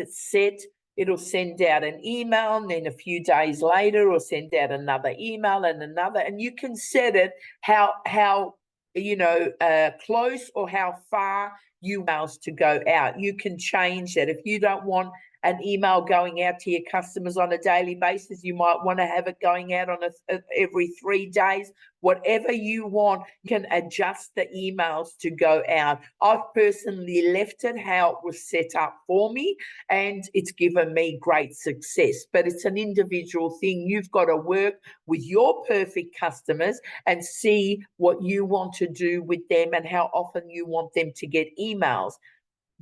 it'll send out an email, and then a few days later, it'll send out another email and another. And you can set it how close or how far you want to go out. You can change that. If you don't want an email going out to your customers on a daily basis, you might want to have it going out on every 3 days. Whatever you want, you can adjust the emails to go out. I've personally left it how it was set up for me, and it's given me great success. But it's an individual thing. You've got to work with your perfect customers and see what you want to do with them and how often you want them to get emails.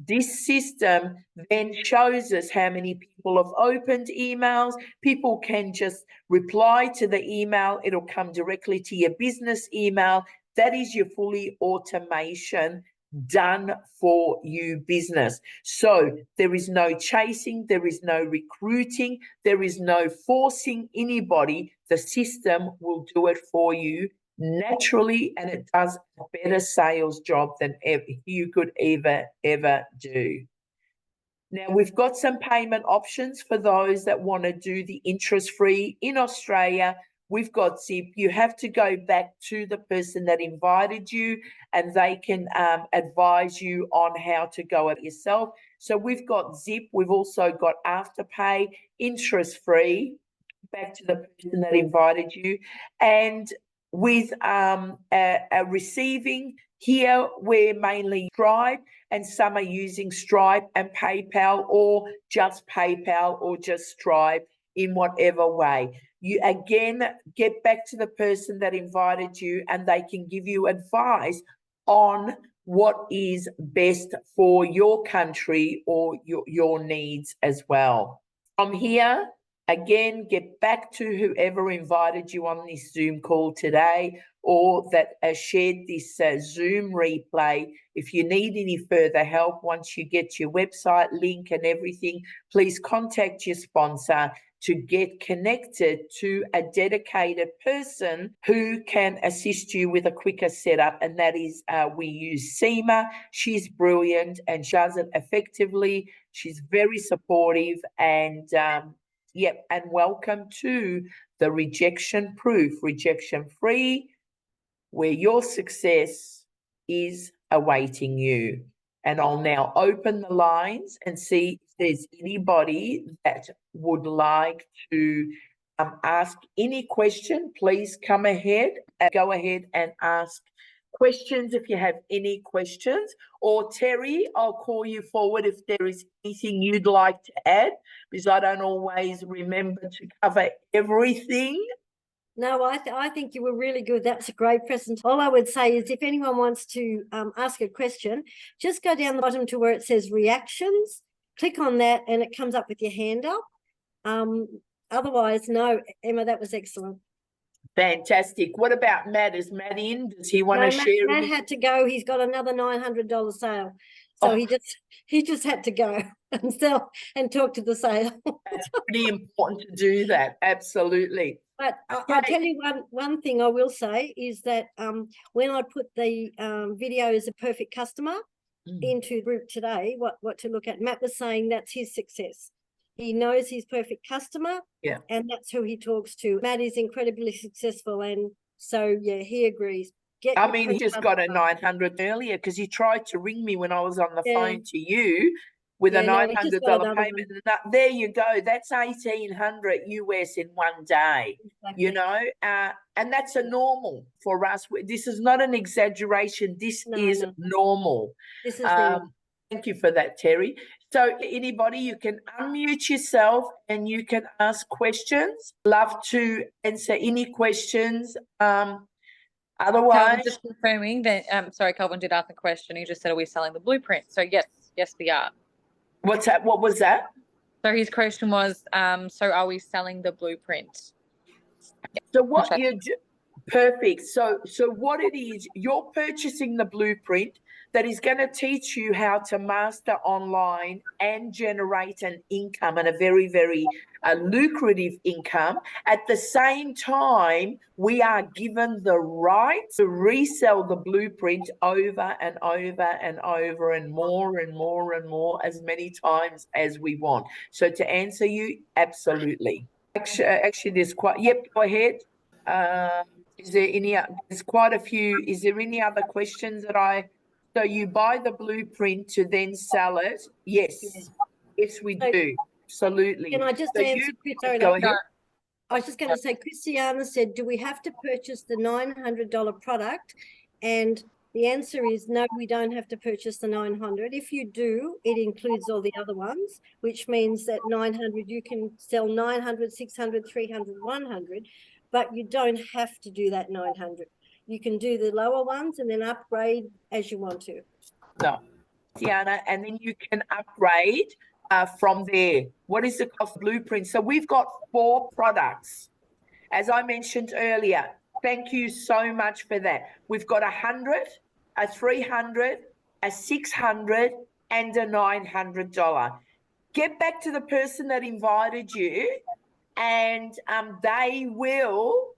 This system then shows us how many people have opened emails. People can just reply to the email. It'll come directly to your business email. That is your fully automation done for you business. So there is no chasing, there is no recruiting, there is no forcing anybody. The system will do it for you naturally, and it does a better sales job than ever you could ever do. Now, we've got some payment options for those that want to do the interest-free. In Australia, we've got Zip. You have to go back to the person that invited you, and they can advise you on how to go it yourself. So we've got Zip. We've also got Afterpay, interest-free, back to the person that invited you. And with a receiving, here we're mainly Stripe, and some are using Stripe and PayPal, or just PayPal or just Stripe, in whatever way. You again get back to the person that invited you, and they can give you advice on what is best for your country or your needs as well. From here, again, get back to whoever invited you on this Zoom call today, or that shared this Zoom replay. If you need any further help, once you get your website link and everything, please contact your sponsor to get connected to a dedicated person who can assist you with a quicker setup. And that is, we use Seema. She's brilliant and she does it effectively. She's very supportive, and yep, and welcome to the Rejection Proof, Rejection Free, where your success is awaiting you. And I'll now open the lines and see if there's anybody that would like to ask any question. Please come ahead and go ahead and ask questions if you have any questions. Or Terry, I'll call you forward if there is anything you'd like to add, because I don't always remember to cover everything. No, I think you were really good. That's a great present. All I would say is if anyone wants to ask a question, just go down the bottom to where it says reactions, click on that, and it comes up with your hand up. Otherwise, no, Emma, that was excellent. Fantastic. What about Matt? Is Matt in? Does he want to share? Matt had to go. He's got another $900 sale. So he just had to go and sell and talk to the sale. It's pretty important to do that. Absolutely. But I'll tell you one thing I will say is that when I put the video as a perfect customer into the group today, what to look at, Matt was saying that's his success. He knows his perfect customer, and that's who he talks to. Matt is incredibly successful, and so he agrees. He just got a 900 earlier because he tried to ring me when I was on the phone to you with a $900 payment. There you go. That's $1,800 US in one day. Exactly. You know, and that's a normal for us. This is not an exaggeration. This is normal. This is normal. Thank you for that, Terry. So anybody, you can unmute yourself and you can ask questions. Love to answer any questions. Otherwise, Calvin, just confirming that. Sorry, Calvin did ask a question. He just said, "Are we selling the blueprint?" So yes, we are. What's that? What was that? So his question was, so are we selling the blueprint? So what you do? Perfect. So what it is, you're purchasing the blueprint that is going to teach you how to master online and generate an income, and a very, very lucrative income. At the same time, we are given the right to resell the blueprint over and over and over and more and more and more, as many times as we want. So to answer you, absolutely. Actually there's quite, go ahead. Is there any, there's quite a few. Is there any other questions so you buy the blueprint to then sell it? Yes. Yes, we do. Absolutely. Can I just answer? Go ahead. I was just going to say, Christiana said, do we have to purchase the $900 product? And the answer is no, we don't have to purchase the 900. If you do, it includes all the other ones, which means that 900, you can sell 900, 600, 300, 100, but you don't have to do that 900. You can do the lower ones and then upgrade as you want to. No, Diana, and then you can upgrade from there. What is the cost blueprint? So we've got 4 products. As I mentioned earlier, thank you so much for that. We've got 100, a 300, a 600, and a $900. Get back to the person that invited you, and they will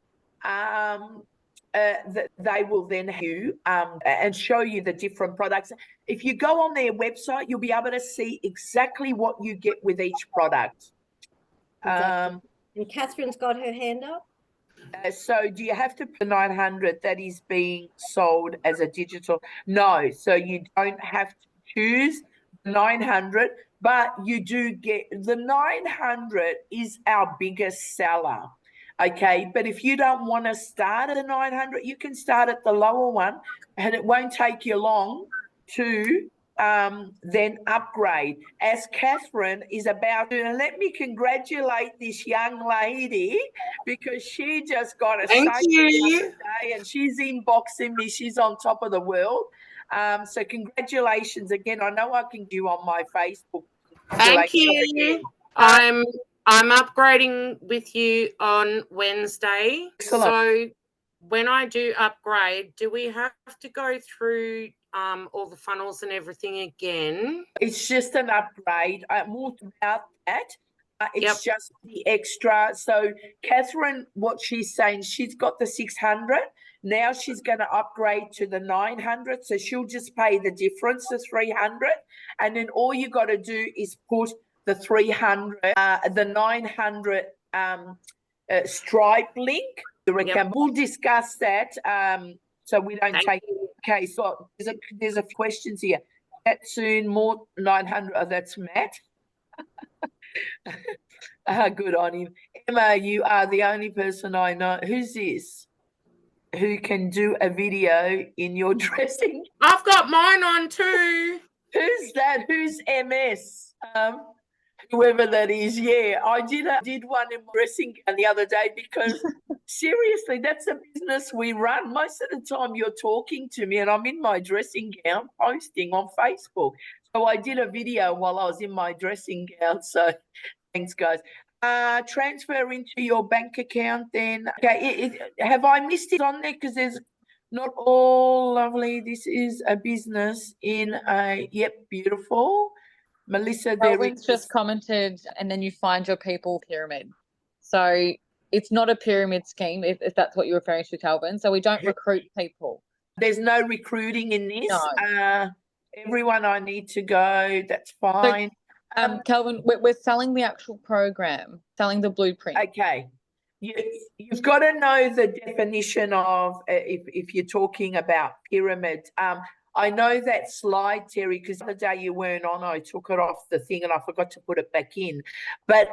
then have you and show you the different products. If you go on their website, you'll be able to see exactly what you get with each product. Exactly. And Catherine's got her hand up. So do you have to put 900 that is being sold as a digital? No, so you don't have to choose 900, but you do get the 900 is our biggest seller. Okay, but if you don't want to start at the 900, you can start at the lower one, and it won't take you long to then upgrade. As Catherine is about to, and let me congratulate this young lady, because she just got a Thank you today, and she's inboxing me. She's on top of the world. So congratulations again. I know I can do on my Facebook. Thank you. I'm upgrading with you on Wednesday. Excellent. So when I do upgrade, do we have to go through all the funnels and everything again? It's just an upgrade. More about that. It's just the extra. So Catherine, what she's saying, she's got the 600. Now she's going to upgrade to the 900. So she'll just pay the difference, the 300. And then all you got to do is put the 300, the 900 Stripe link. We'll discuss that. So we don't take it. Okay, so there's a few questions here. That soon, more 900. Oh, that's Matt. Good on him. Emma, you are the only person I know. Who's this? who can do a video in your dressing. I've got mine on too. Who's that? Who's MS? Whoever that is. Yeah, I did one in my dressing gown the other day because seriously, that's a business we run. Most of the time you're talking to me and I'm in my dressing gown posting on Facebook. So I did a video while I was in my dressing gown. So thanks, guys. Transfer into your bank account then. Okay, have I missed it on there? Because there's not all lovely. This is a business in a, yep, beautiful. Melissa, there Calvin's just commented, and then you find your people pyramid. So it's not a pyramid scheme, if that's what you're referring to, Calvin. So we don't recruit people. There's no recruiting in this. No. Everyone I need to go, that's fine. Calvin, we're selling the actual program, selling the blueprint. Okay. You've got to know the definition of if you're talking about pyramid. I know that slide, Terry, because the other day you weren't on, I took it off the thing and I forgot to put it back in. But,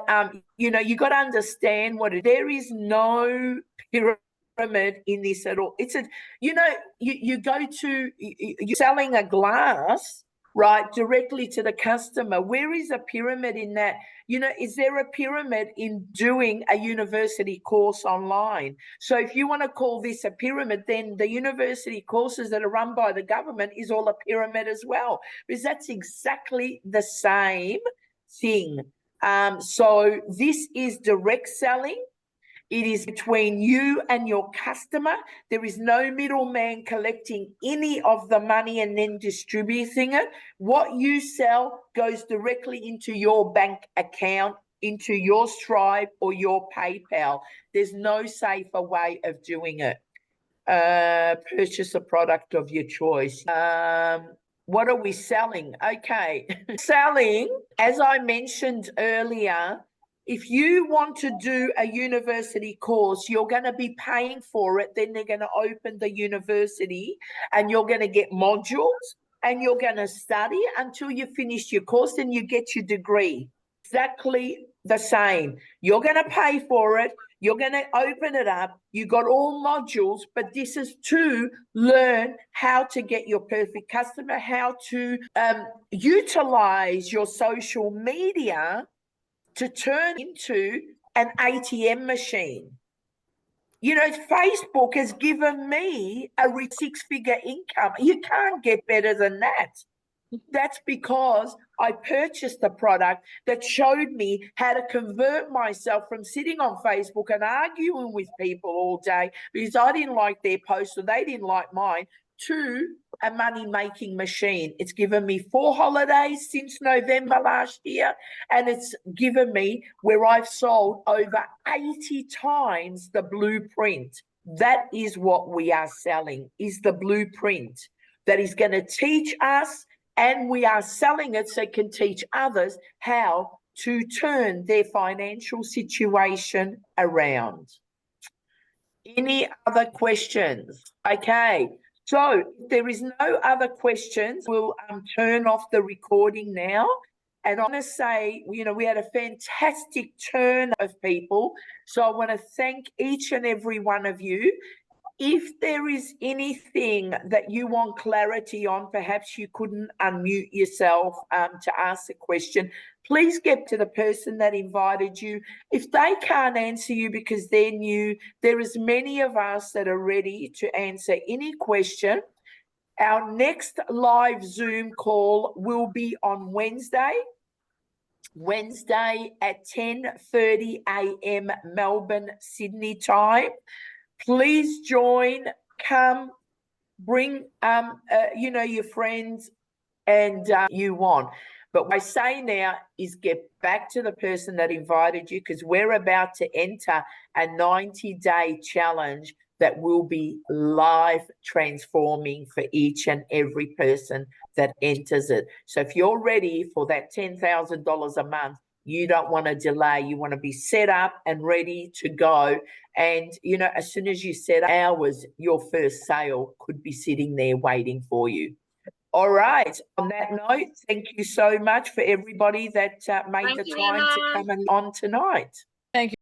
you know, you got to understand there is no pyramid in this at all. It's you go to, you're selling a glass, right, directly to the customer. Where is a pyramid in that? You know, is there a pyramid in doing a university course online? So if you want to call this a pyramid, then the university courses that are run by the government is all a pyramid as well, because that's exactly the same thing. So this is direct selling. It is between you and your customer. There is no middleman collecting any of the money and then distributing it. What you sell goes directly into your bank account, into your Stripe or your PayPal. There's no safer way of doing it. Purchase a product of your choice. What are we selling? Okay. Selling, as I mentioned earlier, if you want to do a university course, you're going to be paying for it. Then they're going to open the university and you're going to get modules and you're going to study until you finish your course and you get your degree. Exactly the same. You're going to pay for it. You're going to open it up. You got all modules, but this is to learn how to get your perfect customer, how to utilize your social media to turn into an ATM machine. You know, Facebook has given me a six-figure income. You can't get better than that. That's because I purchased a product that showed me how to convert myself from sitting on Facebook and arguing with people all day because I didn't like their post or they didn't like mine, to a money-making machine. It's given me 4 holidays since November last year, and it's given me where I've sold over 80 times the blueprint. That is what we are selling, is the blueprint that is going to teach us, and we are selling it so it can teach others how to turn their financial situation around. Any other questions? Okay. So if there is no other questions, we'll turn off the recording now. And I want to say, you know, we had a fantastic turn of people. So I want to thank each and every one of you. If there is anything that you want clarity on, perhaps you couldn't unmute yourself to ask a question, please get to the person that invited you. If they can't answer you because they're new, there is many of us that are ready to answer any question. Our next live Zoom call will be on Wednesday at 10:30 a.m. Melbourne, Sydney time. Please join, come, bring, you know, your friends and you want. But what I say now is get back to the person that invited you, because we're about to enter a 90-day challenge that will be life transforming for each and every person that enters it. So if you're ready for that $10,000 a month, you don't want to delay. You want to be set up and ready to go. And, you know, as soon as you set hours, your first sale could be sitting there waiting for you. All right. On that note, thank you so much for everybody that made the time to come on tonight. Thank you.